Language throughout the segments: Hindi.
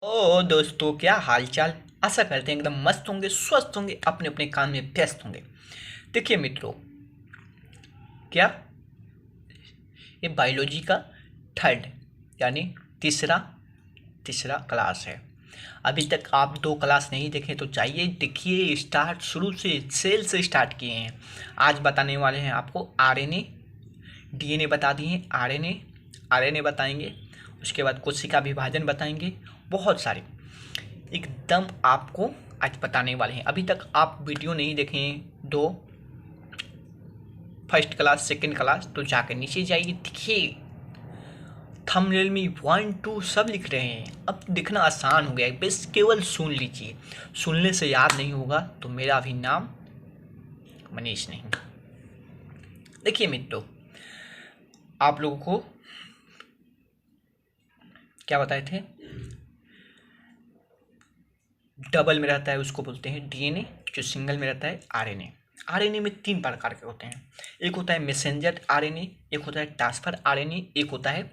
ओ दोस्तों, क्या हाल चाल। आशा करते हैं एकदम मस्त होंगे, स्वस्थ होंगे, अपने अपने काम में व्यस्त होंगे। देखिए मित्रों, क्या ये बायोलॉजी का थर्ड यानी तीसरा तीसरा क्लास है। अभी तक आप 2 क्लास नहीं देखे तो चाहिए देखिए। स्टार्ट शुरू से सेल से स्टार्ट किए हैं। आज बताने वाले हैं आपको आरएनए, डीएनए बता दिए, आरएनए बताएंगे। उसके बाद कोशिका विभाजन बताएंगे। बहुत सारे एकदम आपको आज बताने वाले हैं। अभी तक आप वीडियो नहीं देखे हैं दो, फर्स्ट क्लास सेकंड क्लास, तो जाकर नीचे जाइए, देखिए थंबनेल में 1 2 सब लिख रहे हैं। अब दिखना आसान हो गया है, बस केवल सुन लीजिए। सुनने से याद नहीं होगा तो मेरा भी नाम मनीष नहीं। देखिए मित्रों, आप लोगों को क्या बताए थे, डबल में रहता है उसको बोलते हैं डीएनए, जो सिंगल में रहता है आरएनए। आरएनए में 3 प्रकार के होते हैं। एक होता है मैसेंजर आरएनए, एक होता है ट्रांसफर आरएनए, एक होता है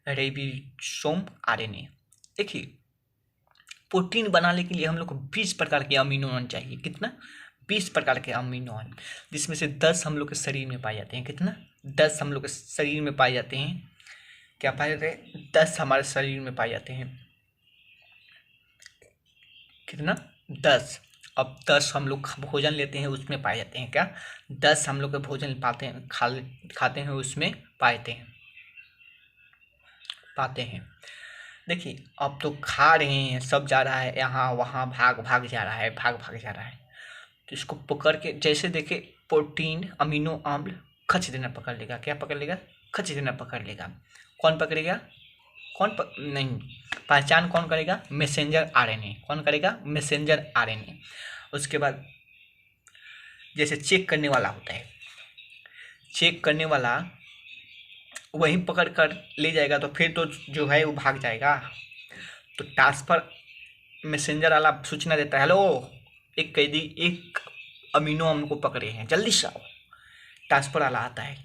रेबिसोम आरएनए। देखिए, प्रोटीन बनाने के लिए हम लोग को 20 प्रकार के अमीनो एसिड चाहिए। कितना? 20 प्रकार के अमीनो एसिड, जिसमें से 10 हम लोग के शरीर में पाए जाते हैं। कितना? 10 हम लोग के शरीर में पाए जाते हैं। क्या पाए जाते हैं? 10 हमारे शरीर में पाए जाते हैं। कितना? 10। अब 10 हम लोग भोजन लेते हैं उसमें पाए जाते हैं। क्या? 10 हम लोग के भोजन पाते हैं, खाते हैं उसमें पाते हैं। देखिए, अब तो खा रहे हैं, सब जा रहा है यहाँ वहाँ, भाग भाग जा रहा है, भाग भाग जा रहा है। तो इसको पकड़ के, जैसे देखे प्रोटीन अमीनो अम्ल खच देना पकड़ लेगा। क्या पकड़ लेगा? खच देना पकड़ लेगा। कौन पकड़ेगा? नहीं, पहचान कौन करेगा? Messenger RNA. कौन करेगा? Messenger RNA. उसके बाद जैसे चेक करने वाला होता है, चेक करने वाला वहीं पकड़ कर ले जाएगा, तो फिर तो जो है वो भाग जाएगा। तो ट्रांसफर मैसेंजर वाला सूचना देता है, हेलो एक कैदी एक अमीनो अम्ल को पकड़े हैं, जल्दी से आओ। ट्रांसफर वाला आता है,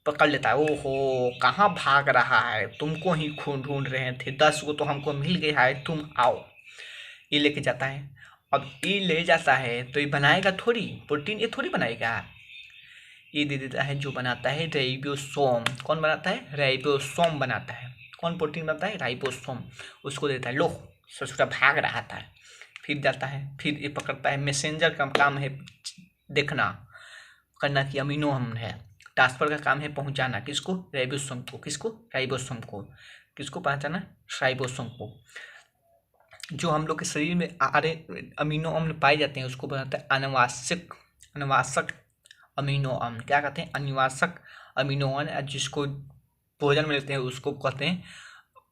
पकड़ लेता है। ओहो, कहाँ भाग रहा है, तुमको ही खून ढूंढ रहे थे, 10 को तो हमको मिल गया है, तुम आओ। ये लेके जाता है। अब ये ले जाता है तो ये बनाएगा थोड़ी प्रोटीन, ये थोड़ी बनाएगा। ये दे देता है, जो बनाता है राइबोसोम। कौन बनाता है? राइबोसोम बनाता है। कौन प्रोटीन बनाता है? राइबोसोम। उसको देता है, लो ससुरा भाग रहा था। फिर जाता है, फिर ये पकड़ता है। मैसेंजर का काम है देखना करना कि अमीनो अम्ल है। ट्रांसफर का काम है पहुंचाना, किसको? राइबोसोम को। किसको? राइबोसोम को। किसको पहुंचाना? राइबोसोम को। जो हम लोग के शरीर में अमीनो अम्ल पाए जाते हैं उसको बनाता है अनावश्यक अमीनो अम्ल। क्या कहते हैं? अनावश्यक अमीनो अम्ल। जिसको भोजन में लेते हैं उसको कहते हैं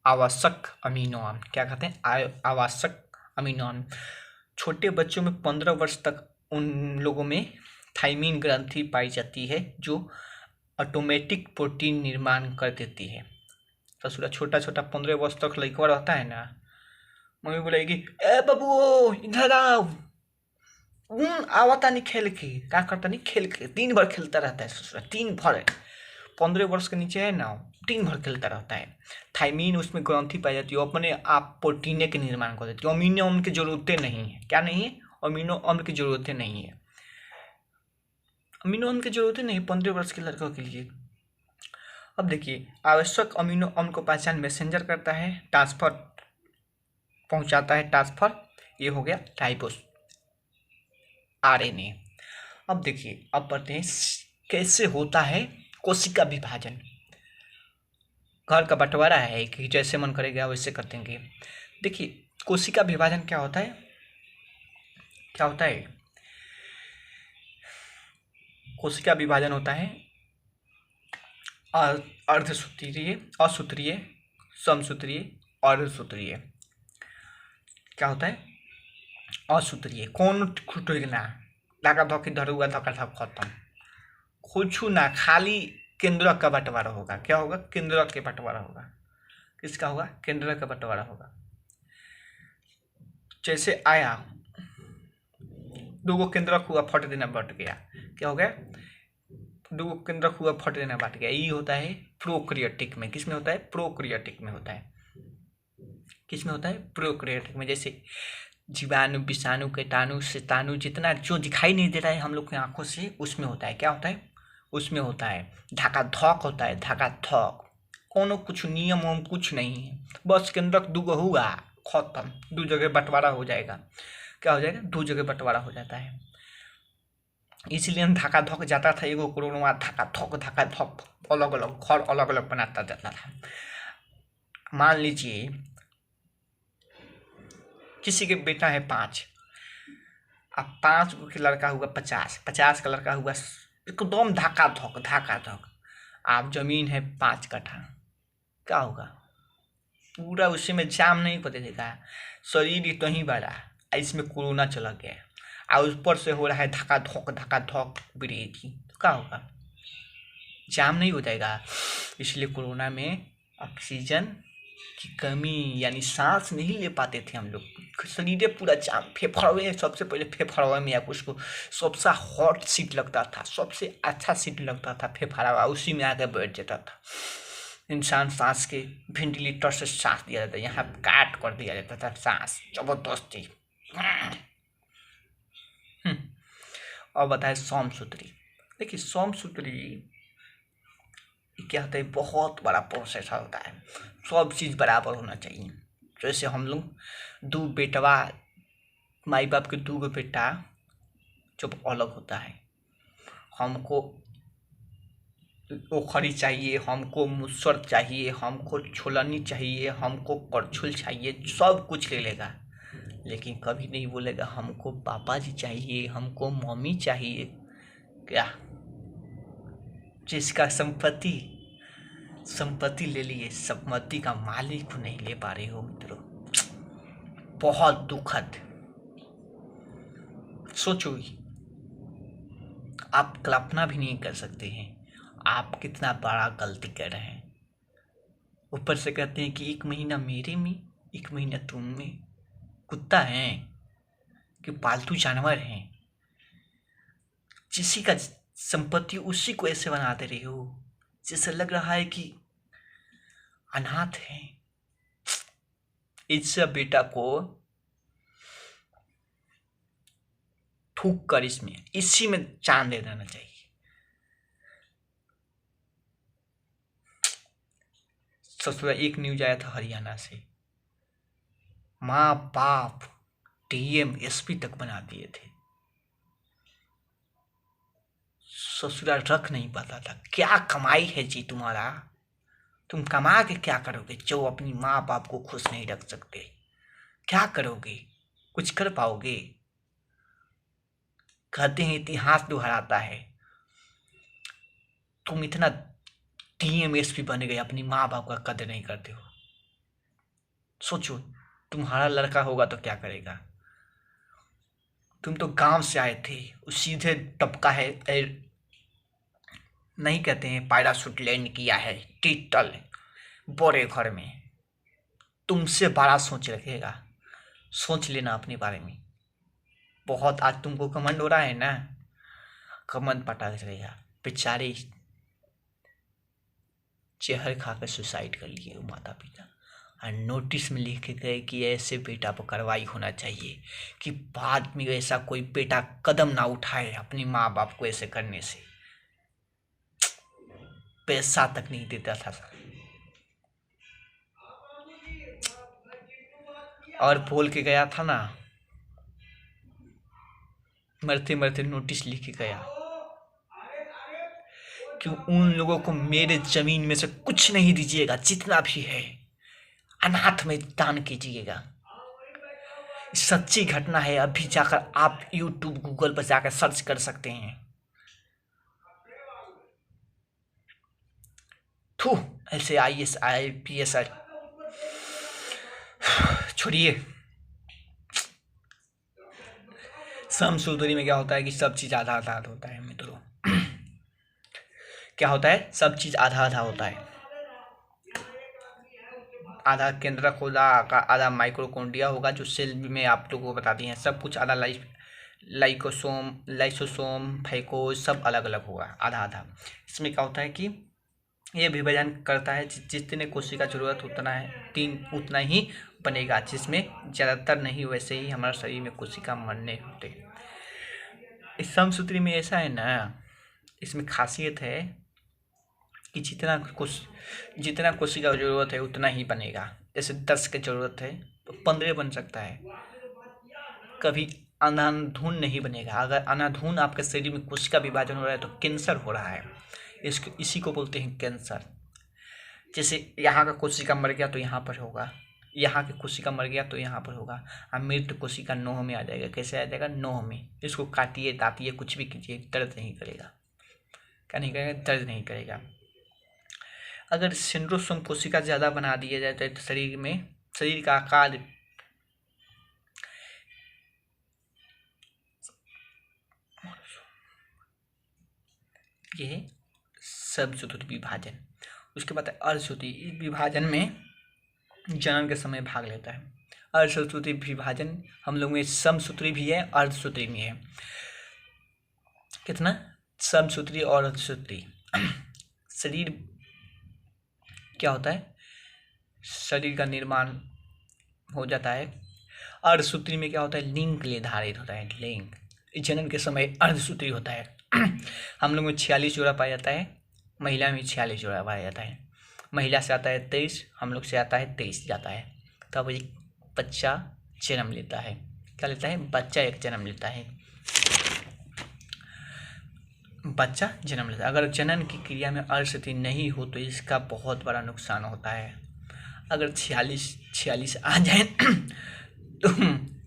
आवश्यक अमीनो अम्ल। क्या कहते हैं? आवश्यक अमीनो अम्ल। छोटे बच्चों में 15 वर्ष तक उन लोगों में थाइमिन ग्रंथि पाई जाती है, जो ऑटोमेटिक प्रोटीन निर्माण कर देती है। ससुरा छोटा छोटा 15 वर्ष तक लड़का रहता है ना, मम्मी बोलेगी, ए बाबू इधर आओ। आवता नहीं खेल के, क्या करता नहीं, खेल के दिन भर खेलता रहता है ससुरा, दिन भर। 15 वर्ष के नीचे है ना, दिन भर खेलता रहता है। थाइमीन उसमें ग्रंथि पाई जाती है, अपने आप प्रोटीन के निर्माण कर देती है। अमीनो अम्ल की जरूरतें नहीं है। क्या नहीं है? अमीनो अम्ल की जरूरतें नहीं है। अमीनो अम्ल की जरूरतें नहीं 15 वर्ष के लड़कों के लिए। अब देखिए, आवश्यक अमीनो अम्ल को पहचान मैसेंजर करता है, ट्रांसफर पहुंचाता है। ट्रांसफर ये हो गया राइबोस आरएनए। अब देखिए, अब पढ़ते हैं कैसे होता है कोशिका विभाजन। घर का बंटवारा है कि जैसे मन करेगा वैसे कर देंगे। देखिए, कोशिका विभाजन क्या होता है? क्या होता है? कोशिका विभाजन होता है अर्धसूत्रीय, असूत्रीय, समसूत्रीय, अर्धसूत्रीय। क्या होता है? असूत्रीय। कौन खुटना धक्का धक्की धरुआ धक्का धक खत्म, कुछ ना, खाली केंद्रक का बंटवारा होगा। क्या होगा? केंद्रक के बंटवारा होगा। किसका होगा? केंद्रक का बंटवारा होगा। जैसे आया, 2 केंद्रक हुआ, फट देना बट गया। क्या हो गया? 2 केंद्रक हुआ, फट देना बट गया। ये होता है प्रोक्रियाटिक में। किसमें होता है? प्रोक्रियाटिक में होता है। किसमें होता है? प्रोकैरियोटिक में। जैसे जीवाणु, विषाणु, कीटाणु, शैताणु, जितना जो दिखाई नहीं दे रहा है हम लोग की आंखों से, उसमें होता है। क्या होता है? उसमें होता है धका धक होता है, धका धक। कोनो कुछ नियम उम कुछ नहीं है, बस केंद्रक दूगो हुआ, खत्म, दू जगह बंटवारा हो जाएगा। क्या हो जाएगा? दू जगह बंटवारा हो जाता है। इसलिए धका धक जाता था, एगो कोरोना धका धक अलग अलग घर अलग अलग बनाता जाता था। मान लीजिए किसी के बेटा है 5, अब 5 गो के लड़का हुआ 50, 50 का लड़का हुआ एकदम धका धक। आप जमीन है 5 कट्ठा, क्या होगा? पूरा उसी में जाम नहीं पड़े देगा, शरीर इतना ही बड़ा, इसमें कोरोना चला गया और ऊपर से हो रहा है धका धक ब्रीथ, तो क्या होगा? जाम नहीं हो जाएगा। इसलिए कोरोना में ऑक्सीजन की कमी, यानी सांस नहीं ले पाते थे हम लोग, शरीर पूरा जाम। फेफड़े, सबसे पहले फेफड़वा में आप उसको सबसे हॉट सीट लगता था, सबसे अच्छा सीट लगता था फेफड़वा, उसी में आके बैठ जाता था इंसान। सांस के वेंटिलेटर से सांस दिया जाता, यहाँ काट कर दिया जाता था सांस, जबरदस्ती। और बताए सोमसूत्री। देखिए सोमसूत्री क्या होता है? बहुत बड़ा प्रोसेस होता है, सब चीज़ बराबर होना चाहिए। जैसे हम लोग दो बेटवा, माई बाप के 2 गो बेटा जब अलग होता है, हमको ओखरी चाहिए, हमको मुसर चाहिए, हमको छोलनी चाहिए, हमको करछुल चाहिए, सब कुछ ले लेगा, लेकिन कभी नहीं बोलेगा हमको पापा जी चाहिए, हमको मम्मी चाहिए। क्या? जिसका संपत्ति ले लिए, संपत्ति का मालिक नहीं ले पा रहे हो मित्रों, बहुत दुखद। सोचो, आप कल्पना भी नहीं कर सकते हैं आप कितना बड़ा गलती कर रहे हैं। ऊपर से कहते हैं कि 1 महीना मेरे में, 1 महीना तुम में। कुत्ता है कि पालतू जानवर हैं? किसी का संपत्ति उसी को ऐसे बना दे रहे हो, जैसे लग रहा है कि अनाथ है। इससे बेटा को थूक कर इसमें, इसी में जान दे देना चाहिए। ससुरा एक न्यूज आया था हरियाणा से, माँ बाप डीएम एसपी तक बना दिए थे, ससुरा रख नहीं पाता था। क्या कमाई है जी तुम्हारा? तुम कमा के क्या करोगे जो अपनी माँ बाप को खुश नहीं रख सकते? क्या करोगे? कुछ कर पाओगे? कहते हैं इतिहास दोहराता है। तुम इतना डीएम एसपी बन गए, अपनी माँ बाप का कदर नहीं करते हो। सोचो तुम्हारा लड़का होगा तो क्या करेगा? तुम तो गांव से आए थे, उस सीधे टपका है, नहीं कहते हैं पैराशूट लैंड किया है टिटल बड़े घर में। तुमसे बड़ा सोच रखेगा, सोच लेना अपने बारे में। बहुत आज तुमको घमंड हो रहा है ना, घमंड पटा चलेगा। बेचारे जहर खाकर सुसाइड कर लिए वो माता पिता, और नोटिस में लिख के गए कि ऐसे बेटा पर कार्रवाई होना चाहिए कि बाद में ऐसा कोई बेटा कदम ना उठाए अपनी माँ बाप को ऐसे करने से। पैसा तक नहीं देता था और बोल के गया था ना, मरते मरते नोटिस लिख के गया कि उन लोगों को मेरे जमीन में से कुछ नहीं दीजिएगा, जितना भी है अनाथ में दान कीजिएगा। सच्ची घटना है, अभी जाकर आप यूट्यूब गूगल पर जाकर सर्च कर सकते हैं। थू, ऐसे IAS IPS छोड़िए। समसूत्री में क्या होता है कि सब चीज आधा आधा होता है मित्रों। क्या होता है? सब चीज आधा आधा होता है। आधा केंद्रक होगा, आधा माइक्रोकोन्ड्रिया होगा जो सेल में आप लोगों को बता दिए हैं। सब कुछ आधा लाइसोसोम फैकोस सब अलग अलग होगा, आधा आधा। इसमें क्या होता है कि ये विभाजन करता है जितने कोशिका जरूरत उतना ही बनेगा, जिसमें ज़्यादातर नहीं, वैसे ही हमारे शरीर में कोशिका मरने होते। इस समसूत्री में ऐसा है ना, इसमें खासियत है कि जितना कोशिका जरूरत है उतना ही बनेगा। जैसे 10 की जरूरत है तो 15 बन सकता है, कभी अनाधून नहीं बनेगा। अगर अनाधून आपके शरीर में कोशिका विभाजन हो रहा है तो कैंसर हो रहा है, इसी को बोलते हैं कैंसर। जैसे यहाँ का कोशिका मर गया तो यहाँ पर होगा, यहाँ की कोशिका मर गया तो यहाँ पर होगा, और मृत कोशिका नोह में आ जाएगा। कैसे आ जाएगा? नोह में। इसको काटिए दातिए कुछ भी कीजिए, दर्द नहीं करेगा। क्या नहीं करेगा? दर्द नहीं करेगा। अगर सेंट्रोसोम कोशिका ज़्यादा बना दिया जाए तो शरीर का आकार ये है समसूत्री विभाजन। उसके बाद अर्धसूत्री। इस विभाजन में जनन के समय भाग लेता है। अर्धसूत्री विभाजन हम लोग में समसूत्री भी है, अर्धसूत्री भी है। कितना? समसूत्री और अर्धसूत्री। शरीर क्या होता है? शरीर का निर्माण हो जाता है। अर्धसूत्री में क्या होता है? लिंग निर्धारित होता है। लिंग जनन के समय अर्धसूत्री होता है। हम लोग में 46 जोड़ा पाया जाता है, महिला में 46 जोड़ा पाया जाता है। महिला से आता है 23, हम लोग से आता है 23 जाता है। तब एक बच्चा जन्म लेता है। क्या लेता है? बच्चा एक जन्म लेता है। बच्चा जन्म लेता है। अगर जनन की क्रिया में अर्धसूत्री नहीं हो तो इसका बहुत बड़ा नुकसान होता है। अगर 46 आ जाए तो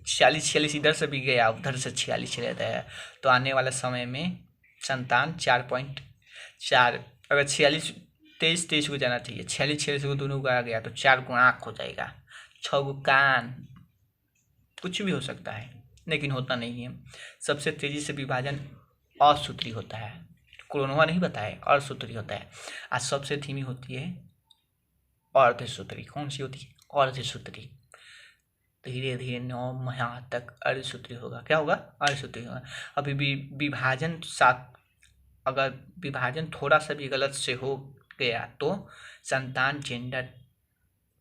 46 इधर से भी गया, उधर से 46 चला जाता है, तो आने वाले समय में संतान 4.4, अगर 46 23 को जाना चाहिए, 46 को दोनों को आ गया तो 4 को आँख हो जाएगा, 6 को कान, कुछ भी हो सकता है, लेकिन होता नहीं है। सबसे तेजी से विभाजन असूत्री होता है। क्रोनोवा नहीं बताया, असूत्री होता है। आज सबसे धीमी होती है अर्धसूत्री। कौन सी होती है? अर्धसूत्री। धीरे धीरे 9 माह तक अर्धसूत्री होगा। क्या होगा? अर्धसूत्री होगा। अभी भी विभाजन अगर विभाजन थोड़ा सा भी गलत से हो गया तो संतान जेंडर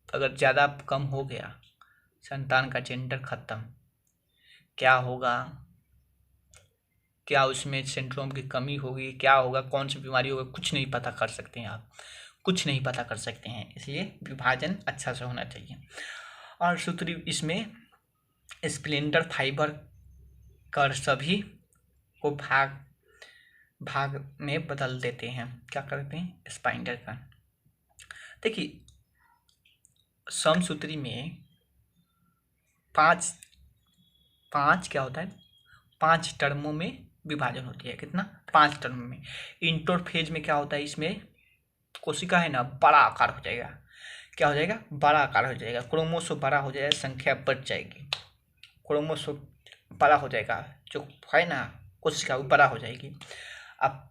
अगर ज़्यादा कम हो गया, संतान का जेंडर खत्म। क्या होगा? क्या उसमें सेंट्रोम की कमी होगी? क्या होगा? कौन सी बीमारी होगी? कुछ नहीं पता कर सकते हैं आप, कुछ नहीं पता कर सकते हैं। इसलिए विभाजन अच्छा से होना चाहिए। और सूत्री इसमें स्प्लिंटर फाइबर कर सभी को भाग में बदल देते हैं। क्या करते हैं? स्पाइंडर का। देखिए समसूत्री में पांच क्या होता है? 5 टर्मों में विभाजन होती है। कितना? 5 टर्म में। इंटरफेज में क्या होता है? इसमें कोशिका है ना, बड़ा आकार हो जाएगा। क्या हो जाएगा? बड़ा आकार हो जाएगा। क्रोमोसोम बड़ा हो जाएगा, संख्या बढ़ जाएगी। क्रोमोसोम बड़ा हो जाएगा, जो है ना कोशिका वो बड़ा हो जाएगी। अब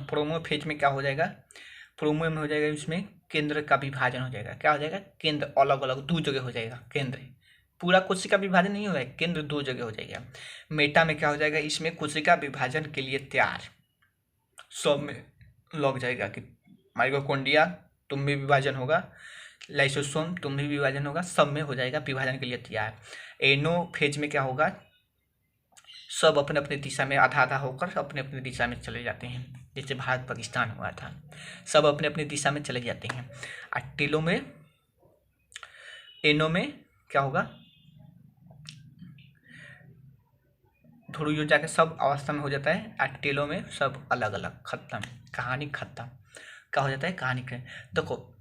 प्रोमोफेज में क्या हो जाएगा? प्रोमो में हो जाएगा, इसमें केंद्र का विभाजन हो जाएगा। क्या हो जाएगा? केंद्र अलग अलग 2 जगह हो जाएगा। केंद्र पूरा कोशिका विभाजन नहीं होगा, केंद्र 2 जगह हो जाएगा। मेटा में क्या हो जाएगा? इसमें कोशिका विभाजन के लिए तैयार, सब में लग जाएगा कि माइटोकॉन्ड्रिया तुम में विभाजन होगा, लाइसोसोम तुम में विभाजन होगा, सब में हो जाएगा विभाजन के लिए तैयार। एनोफेज में क्या होगा? सब अपने अपने दिशा में आधा आधा होकर अपने अपने दिशा में चले जाते हैं। जैसे भारत पाकिस्तान हुआ था, सब अपने अपने दिशा में चले जाते हैं। और एनो में क्या होगा? ध्रुव जाकर सब अवस्था में हो जाता है। और टेलो में सब अलग अलग, खत्म, कहानी खत्म। क्या हो जाता है? कहानी देखो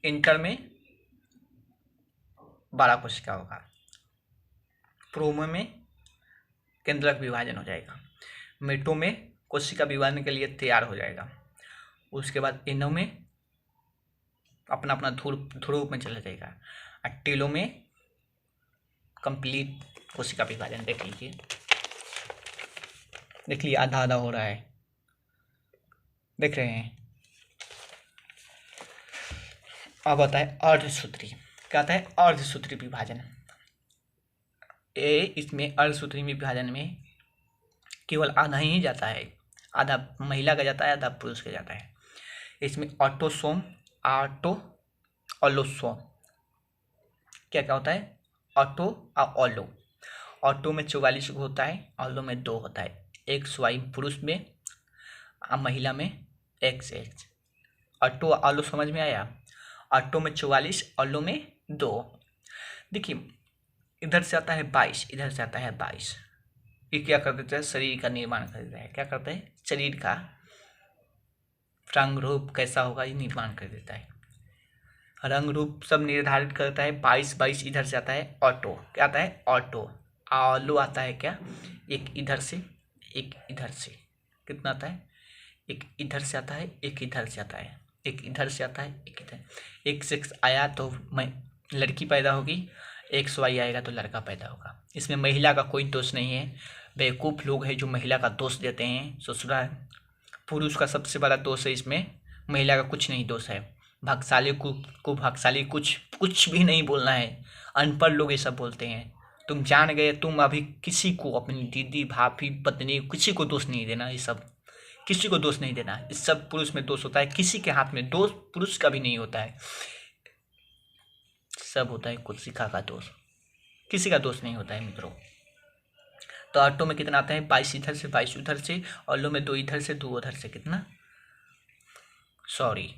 इंटर में 12 कोशिका होगा, प्रोमो में केंद्रक विभाजन हो जाएगा, मेटो में कोशिका विभाजन के लिए तैयार हो जाएगा। उसके बाद एनो में अपना अपना ध्रुव में चला जाएगा। और टेलो में कंप्लीट कोशिका विभाजन। देख लीजिए आधा आधा हो रहा है, देख रहे हैं। अब आता है अर्धसूत्री। क्या आता है? अर्धसूत्री विभाजन। इसमें अर्धसूत्री विभाजन में केवल आधा ही जाता है, आधा महिला का जाता है, आधा पुरुष का जाता है। इसमें ऑटोसोम, ऑटो, ऑलोसोम, क्या क्या होता है, ऑटो और ऑलो। ऑटो में 44 होता है, ऑलो में 2 होता है, एक्स वाई पुरुष में और महिला में एक्स एक्स। ऑटो ऑलो समझ में आया। ऑटो में 44, ऑलो में 2। देखिए इधर से आता है 22, इधर से आता है 22। ये क्या कर देता है, शरीर का निर्माण कर देता है। क्या करता है, शरीर का रंग रूप कैसा होगा ये निर्माण कर देता है, रंग रूप सब निर्धारित करता है। 22 इधर से आता है ऑटो, क्या आता है, ऑटो। ऑलो आता है क्या, एक इधर से एक इधर से, कितना आता है, एक इधर से आता है, एक इधर से आता है, एक इधर से आता है, एक इधर। एक सेक्स आया तो मैं लड़की पैदा होगी, एक्स वाई आएगा तो लड़का पैदा होगा। इसमें महिला का कोई दोष नहीं है। बेवकूफ़ लोग हैं जो महिला का दोष देते हैं, ससुरा पुरुष का सबसे बड़ा दोष है इसमें, महिला का कुछ नहीं दोष है। भाग्यशाली को भाग्यशाली कुछ भी नहीं बोलना है, अनपढ़ लोग ये सब बोलते हैं। तुम जान गए, तुम अभी किसी को, अपनी दीदी भाभी पत्नी किसी को दोष नहीं देना, ये सब किसी को दोष नहीं देना। इस सब पुरुष में दोष होता है, किसी के हाथ में दोष पुरुष का भी नहीं होता है, सब होता है कोशिका का दोष, किसी का दोष नहीं होता है मित्रों। तो ऑटो में कितना आता है, 22 इधर से 22 उधर से, ऑलो में 2 इधर से 2 उधर से, कितना, सॉरी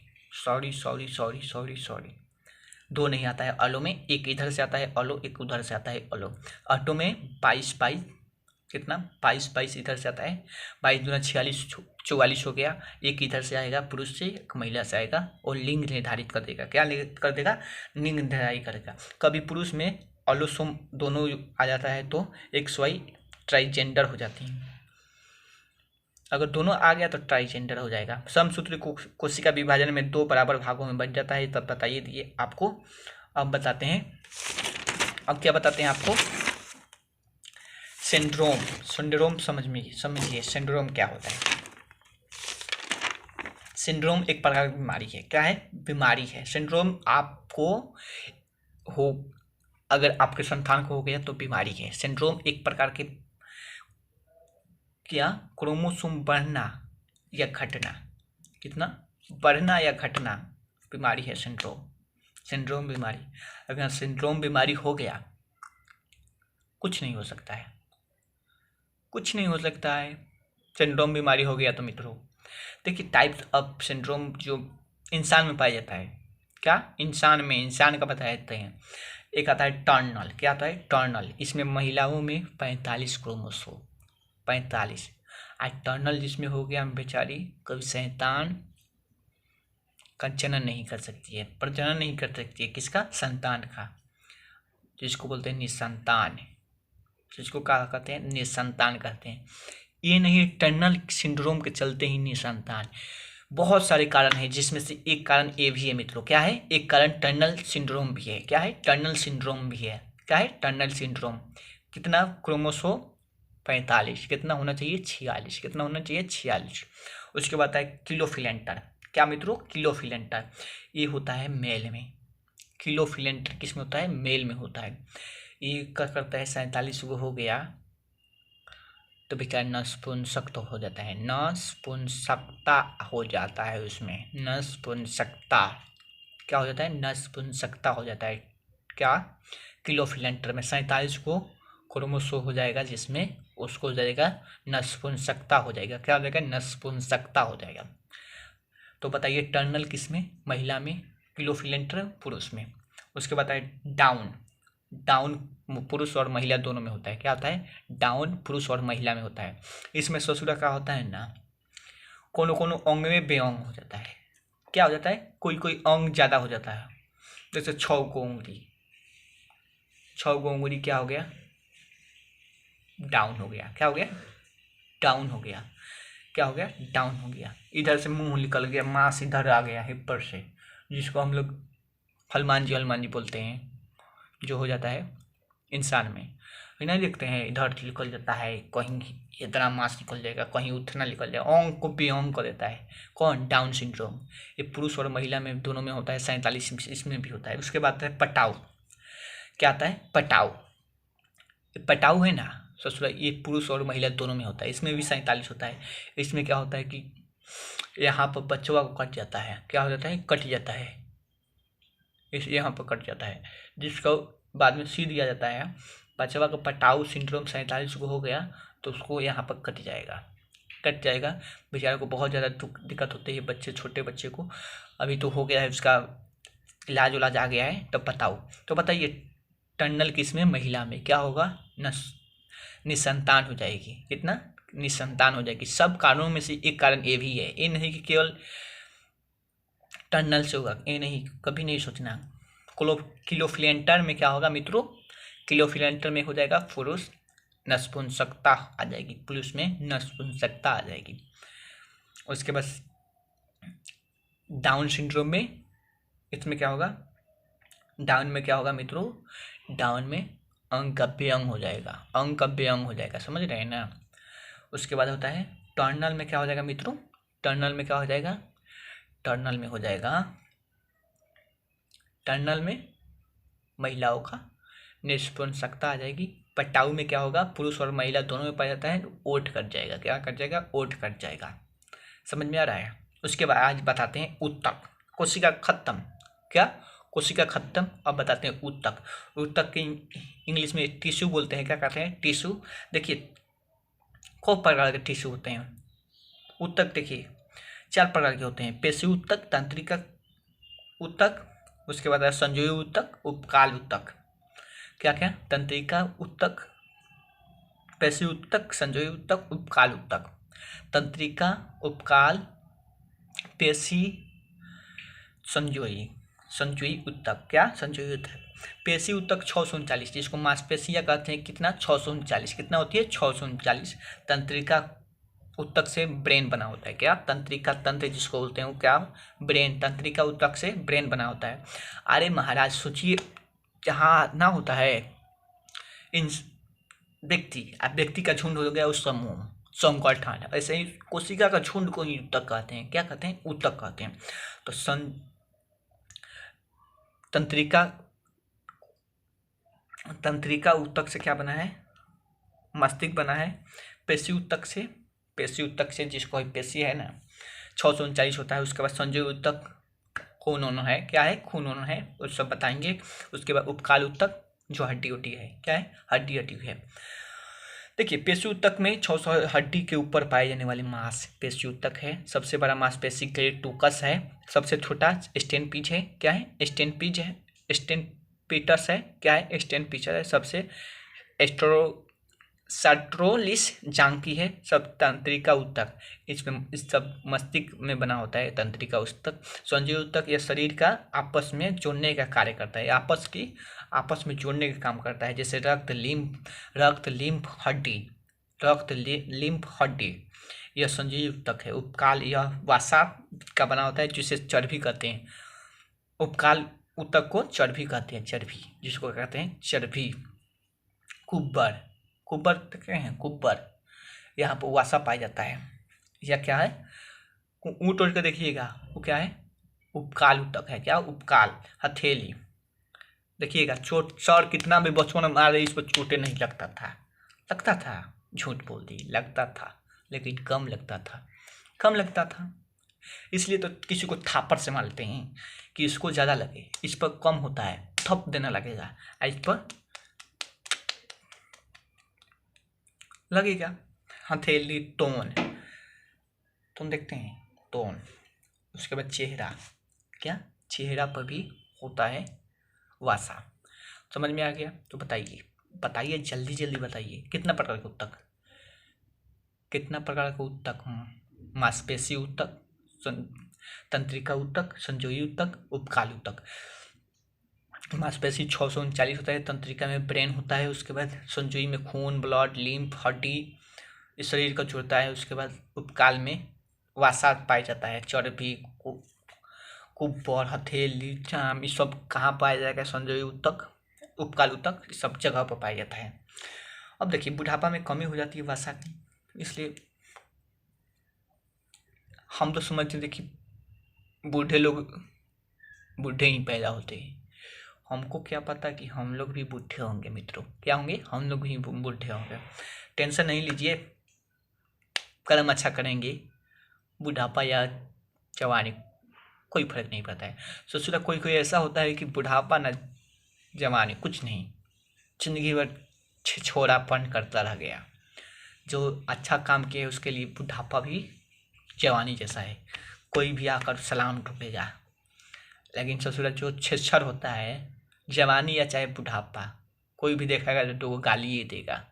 2 नहीं आता है ऑलो में, एक इधर से आता है ऑलो, एक उधर से आता है ऑलो। ऑटो में 22 कितना, 22 इधर से आता है, 22 दूना 46 44 हो गया। एक इधर से आएगा पुरुष से, एक महिला से आएगा, और लिंग निर्धारित कर देगा। क्या कर देगा, लिंग निर्धारित करेगा। कभी पुरुष में ऑलोसोम दोनों आ जाता है तो एक्स वाई ट्राइजेंडर हो जाती हैं। अगर दोनों आ गया तो ट्राइजेंडर हो जाएगा। समसूत्री कोशिका विभाजन में 2 बराबर भागों में बंट जाता है। तब बताइए ये आपको। अब बताते हैं, अब क्या बताते हैं आपको, सिंड्रोम समझिए सिंड्रोम क्या होता है। सिंड्रोम एक प्रकार की बीमारी है। क्या है, बीमारी है। सिंड्रोम आपको हो, अगर आपके संतान को हो गया तो बीमारी है। सिंड्रोम एक प्रकार के, क्या, क्रोमोसोम बढ़ना या घटना, कितना बढ़ना या घटना बीमारी है सिंड्रोम बीमारी। अगर सिंड्रोम बीमारी हो गया, कुछ नहीं हो सकता है, कुछ नहीं हो सकता है। सिंड्रोम बीमारी हो गया तो मित्रों देखिए, टाइप्स ऑफ सिंड्रोम जो इंसान में पाया जाता है। क्या, इंसान का बता देते हैं। एक आता है टर्नल। क्या आता है, टर्नल। इसमें महिलाओं में 45 क्रोमोसोम, 45। आज टर्नल जिसमें हो गया बेचारी, कभी संतान का जनन नहीं कर सकती है, प्रजनन नहीं कर सकती है। किसका, संतान का, जिसको बोलते हैं निसंतान, जिसको क्या कहते हैं, निसंतान कहते हैं। ये नहीं, टर्नल सिंड्रोम के चलते ही निसंतान। बहुत सारे कारण हैं, जिसमें से एक कारण ये भी है मित्रों। क्या है, एक कारण टर्नल सिंड्रोम भी है। क्या है, टर्नल सिंड्रोम भी है। क्या है, टर्नल सिंड्रोम। कितना क्रोमोसोम, 45। कितना होना चाहिए, 46। कितना होना चाहिए, 46। उसके बाद है क्लोफिलेंटर। क्या मित्रों, क्लोफिलेंटर। ये होता है मेल में। क्लोफिलेंटर किस में होता है, मेल में होता है। ये क्या करता है, 47 को हो गया तो बेचारा नपुंसक हो जाता है, नपुंसकता हो जाता है उसमें, नपुंसकता। क्या हो जाता है, नपुंसकता हो जाता है। क्या, क्लोफिलेंटर में 47 को क्रोमोसोम हो जाएगा, जिसमें उसको हो जाएगा नपुंसकता हो जाएगा। क्या हो जाएगा, नपुंसकता हो जाएगा। तो बताइए टर्नल किस में, महिला में, क्लोफिलेंटर पुरुष में। उसके बाद है डाउन पुरुष और महिला दोनों में होता है। क्या होता है, डाउन पुरुष और महिला में होता है। इसमें ससुरा का होता है ना, कोनो अंग में बेअंग हो जाता है। क्या हो जाता है, कोई अंग ज़्यादा हो जाता है। जैसे 6 को उंगली क्या हो गया, डाउन हो गया। क्या हो गया, डाउन हो गया। क्या हो गया, डाउन हो गया। इधर से मुंह निकल गया, मांस इधर आ गया हिपर से, जिसको हम लोग हनुमान जी बोलते हैं, जो हो जाता है इंसान में। नहीं देखते हैं, इधर निकल जाता है, कहीं इतना मांस निकल जाएगा, कहीं उतना निकल जाएगा, अंग को बेअंग कर देता है। कौन, डाउन सिंड्रोम। ये पुरुष और महिला में दोनों में होता है। 47 इसमें भी होता है। उसके बाद है पटाऊ। क्या आता है, पटाऊ। पटाऊ है ना, ससुराल ये पुरुष और महिला दोनों में होता है। इसमें भी 47 होता है। इसमें क्या होता है कि यहाँ पर बच्चवा को कट जाता है, क्या हो जाता है, कट जाता है, इस यहाँ पर कट जाता है, जिसको बाद में सी दिया जाता है। बच्चवा का पटाऊ सिंड्रोम 47 को हो गया तो उसको यहाँ पर कट जाएगा, कट जाएगा। बेचारे को बहुत ज़्यादा दुख दिक्कत होती है, बच्चे छोटे बच्चे को। अभी तो हो गया है, उसका इलाज उलाज आ गया है। तब बताओ, तो बताइए टर्नल किस में, महिला में क्या होगा, निसंतान हो जाएगी। कितना, निसंतान हो जाएगी। सब कारणों में से एक कारण ये भी है, ये नहीं कि केवल टर्नल से होगा, ये नहीं, कभी नहीं सोचना। क्लोफिलेंटर में क्या होगा मित्रों, क्लोफिलेंटर में हो जाएगा पुरुष, नपुंसकता आ जाएगी, पुरुष में नपुंसकता आ जाएगी। उसके बाद डाउन सिंड्रोम में, इसमें क्या होगा, डाउन में क्या होगा मित्रों, डाउन में अंग का व्यंग हो जाएगा, अंग का व्यंग हो जाएगा, समझ रहे हैं ना। उसके बाद होता है टर्नल में क्या हो जाएगा मित्रों, टर्नल में क्या हो जाएगा, टर्नल में हो जाएगा, टर्नल में महिलाओं का नपुंसकता आ जाएगी। पटाऊ में क्या होगा, पुरुष और महिला दोनों में पाया जाता है, ओट कट जाएगा, क्या कट जाएगा, ओट कट जाएगा। समझ में आ रहा है। उसके बाद आज बताते हैं ऊतक, कोशिका खत्म, क्या, कोशिका खत्म। अब बताते हैं ऊतक, ऊतक की इंग्लिश में टिश्यू बोलते हैं, क्या कहते हैं, टिश्यू। देखिए खूब प्रकार के टिश्यू होते हैं। ऊतक देखिए 4 प्रकार के होते हैं, पेशी ऊतक, तंत्रिका ऊतक, उसके बाद है संयोजी ऊतक, उपकाल ऊतक। क्या क्या, तंत्रिका ऊतक, पेशी ऊतक, संयोजी ऊतक, उपकाल ऊतक। तंत्रिका, उपकाल, पेशी, संयोजी, संयोजी ऊतक, क्या, संयोजी ऊतक। पेशी ऊतक 639, जिसको मांसपेशियां कहते हैं, कितना, 639, कितना होती है, 639। तंत्रिका ऊतक से ब्रेन बना होता है, क्या, तंत्रिका, तंत्र जिसको बोलते हैं क्या, ब्रेन, तंत्रिका ऊतक से ब्रेन बना होता है। अरे महाराज सोचिए, जहाँ ना होता है इन व्यक्ति, अब व्यक्ति का झुंड हो गया उस समूह, संगठन, ऐसे ही कोशिका का झुंड को ही ऊतक कहते हैं, क्या कहते हैं, ऊतक कहते हैं। तो तंत्रिका, तंत्रिका ऊतक से क्या बना है, मस्तिष्क बना है। पेशी ऊतक से, पेशी ऊतक से जिसको पेशी है ना 639 होता है। उसके बाद संयोजी ऊतक खून होना है, क्या है, खून होना है, वो सब बताएंगे। उसके बाद उपकाल ऊतक जो हड्डी उड्डी है, क्या है, हड्डी हड्डी है। देखिए पेशी ऊतक में 600 हड्डी के ऊपर पाए जाने वाली मांस पेशी ऊतक है। सबसे बड़ा मांसपेशी क्लेटोकस है, सबसे छोटा स्टेनपीज है, क्या है, स्टेनपीज है, स्टेनपीटस है, क्या है, स्टेनपीचर है। सबसे सर्ट्रोलिस जांकी है। सब तंत्रिका ऊतक, इसमें इस सब मस्तिष्क में बना होता है तंत्रिका ऊतक। संयोजी ऊतक यह शरीर का आपस में जोड़ने का कार्य करता है, आपस में जोड़ने का काम करता है, जैसे रक्त लिम्फ हड्डी, रक्त लिम्फ हड्डी, यह संयोजी ऊतक है। उपकाल यह वसा का बना होता है, जिसे चर्बी कहते हैं। उपकाल ऊतक को चर्बी कहते हैं, चर्बी जिसको कहते हैं चर्बी। कुब्बर, कुब्बर देखते हैं, कुब्बर यहाँ पर वसा पाया जाता है। यह क्या है, ऊँट उठ कर देखिएगा, वो क्या है, उपकाल ऊतक है, क्या, उपकाल, हथेली। देखिएगा चोट सर कितना भी बचपन में मारे, इस पर चोटें नहीं लगता था, लगता था, झूठ बोल दी, लगता था, लेकिन कम लगता था, कम लगता था। इसलिए तो किसी को थापड़ से मारते हैं कि इसको ज़्यादा लगे, इस पर कम होता है, थप देना लगेगा, इस पर लगेगा। हथेली, तोन, तुम देखते हैं तोन। उसके बाद चेहरा, क्या, चेहरा पर भी होता है वासा। समझ में आ गया। तो बताइए बताइए जल्दी जल्दी बताइए, कितना प्रकार के ऊतक, कितना प्रकार के ऊतक, मांसपेशी ऊतक, तंत्रिका ऊतक, संयोजी ऊतक, उपकाल ऊतक। मांसपेशी 639 होता है, तंत्रिका में ब्रेन होता है, उसके बाद संयोजी में खून, ब्लड, लिम्फ, हड्डी इस शरीर का जुड़ता है। उसके बाद उपकाल में वासा पाया जाता है, चर्बी, कुब्बर, हथेली, चाम, ये सब कहाँ पाया जाएगा, संयोजी ऊतक, उपकाल ऊतक, सब जगह पर पाया जाता है। अब देखिए बुढ़ापा में कमी हो जाती है वसा की, इसलिए हम तो समझते, देखिए बूढ़े लोग बूढ़े ही पैदा होते हैं, हमको क्या पता कि हम लोग भी बूढ़े होंगे मित्रों। क्या होंगे? हम लोग भी बूढ़े होंगे। टेंशन नहीं लीजिए, कर्म अच्छा करेंगे, बुढ़ापा या जवानी कोई फर्क नहीं पड़ता है। सोचो कोई कोई ऐसा होता है कि बुढ़ापा ना जवानी कुछ नहीं, जिंदगी भर छिछोरापन करता रह गया। जो अच्छा काम किया उसके लिए बुढ़ापा भी जवानी जैसा है, कोई भी आकर सलाम ठोकेगा। लेकिन ससुरा जो छिछर होता है, जवानी या चाहे बुढ़ापा, कोई भी देखेगा तो वो गाली ही देगा।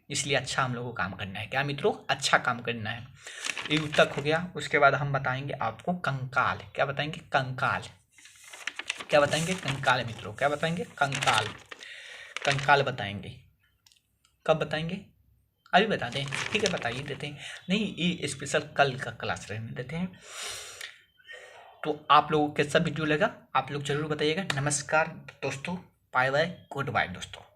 इसलिए अच्छा हम लोग को काम करना है। क्या मित्रों? अच्छा काम करना है। ये तक हो गया। उसके बाद हम बताएंगे आपको कंकाल। क्या बताएंगे? कंकाल। क्या बताएंगे? कंकाल मित्रों। क्या बताएंगे? कंकाल। कंकाल बताएंगे। कब बताएंगे? अभी बता दें? ठीक है, बताइए देते हैं। नहीं, ये स्पेशल कल का क्लास रहने देते हैं। तो आप लोगों को कैसा वीडियो लगा आप लोग जरूर बताइएगा। नमस्कार दोस्तों, बाय बाय, गुड बाय दोस्तों।